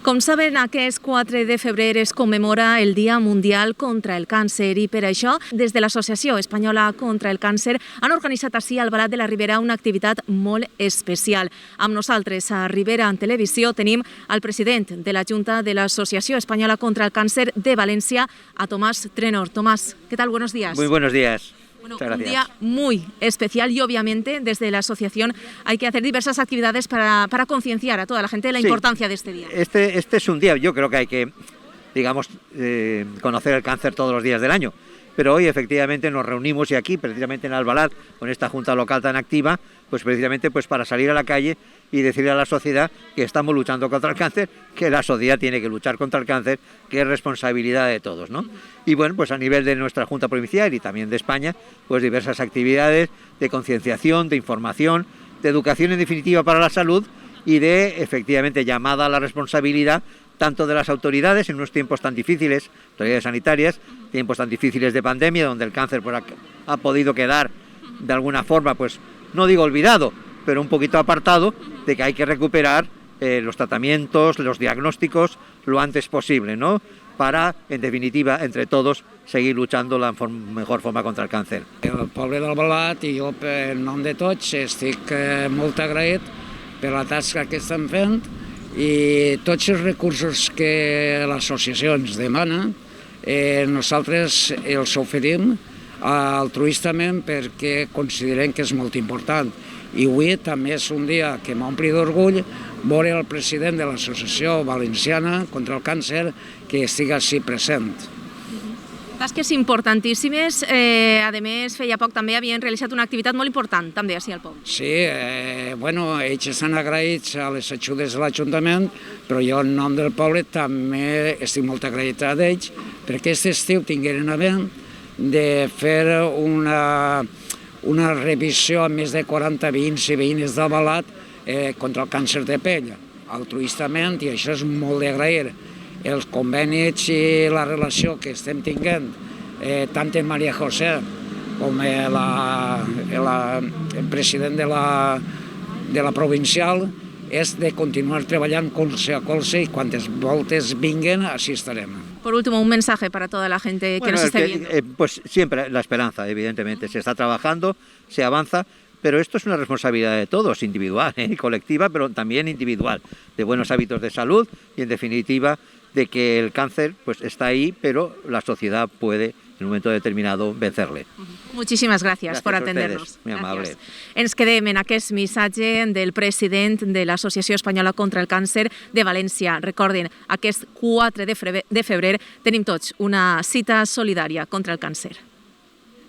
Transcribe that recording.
Com saben, aquest 4 de febrer es commemora el Dia Mundial contra el Càncer i per això, des de l'Associació Espanyola contra el Càncer han organitzat ací al Balat de la Ribera una activitat molt especial. Amb nosaltres a Ribera en Televisió tenim al president de la Junta de l'Associació Espanyola contra el Càncer de València, a Tomás Trenor. Tomás, ¿qué tal? Buenos días. Muy buenos días. Bueno, un día muy especial y obviamente desde la asociación hay que hacer diversas actividades para concienciar a toda la gente de la importancia de este día. Este es un día, yo creo que hay que, digamos, conocer el cáncer todos los días del año. Pero hoy efectivamente nos reunimos y aquí, precisamente en Albalat, con esta Junta Local tan activa, pues precisamente para salir a la calle y decirle a la sociedad que estamos luchando contra el cáncer, que la sociedad tiene que luchar contra el cáncer, que es responsabilidad de todos, ¿no? Y bueno, pues a nivel de nuestra Junta Provincial y también de España, pues diversas actividades de concienciación, de información, de educación en definitiva para la salud y de efectivamente llamada a la responsabilidad tanto de las autoridades en unos tiempos tan difíciles, autoridades sanitarias, tiempos tan difíciles de pandemia, donde el cáncer ha podido quedar de alguna forma, pues no digo olvidado, pero un poquito apartado, de que hay que recuperar los tratamientos, los diagnósticos lo antes posible, ¿no? Para, en definitiva, entre todos, seguir luchando la mejor forma contra el càncer. El poble d'Albalat i jo, en nom de tots, estic molt agraït per la tasca que estan fent i tots els recursos que l'associació ens demana, nosaltres els oferim altruistament perquè considerem que és molt important. I avui també és un dia que m'ompli d'orgull veure el president de l'Associació Valenciana contra el Càncer que estigui així present. Tasques importantíssimes. A més, feia poc també havien realitzat una activitat molt important, també, així al poble. Sí, bueno, ells estan agraïts a les ajudes de l'Ajuntament, però jo en nom del poble també estic molt agraït a ells perquè aquest estiu tingueren a bé de fer una revisió a més de 40 veïns i veïnes d'Albalat contra el càncer de pell, altruistament, i això és molt d'agrair. Els convenis i la relació que estem tinguent, tant en Maria José com el president de la provincial, és de continuar treballant colze a colze i quantes voltes vinguen, així estarem. Por último, un mensaje para toda la gente que nos esté viendo. Pues siempre la esperanza, evidentemente. Se está trabajando, se avanza, pero esto es una responsabilidad de todos, individual, colectiva, pero también individual, de buenos hábitos de salud y, en definitiva, de que el càncer pues está ahí, pero la sociedad puede en un momento determinado vencerle. Muchísimas gracias por atendernos. Muy amable. Ens quedem en aquest missatge del president de l'Associació Espanyola contra el Càncer de València. Recordin, aquest 4 de febrer tenim tots una cita solidària contra el càncer.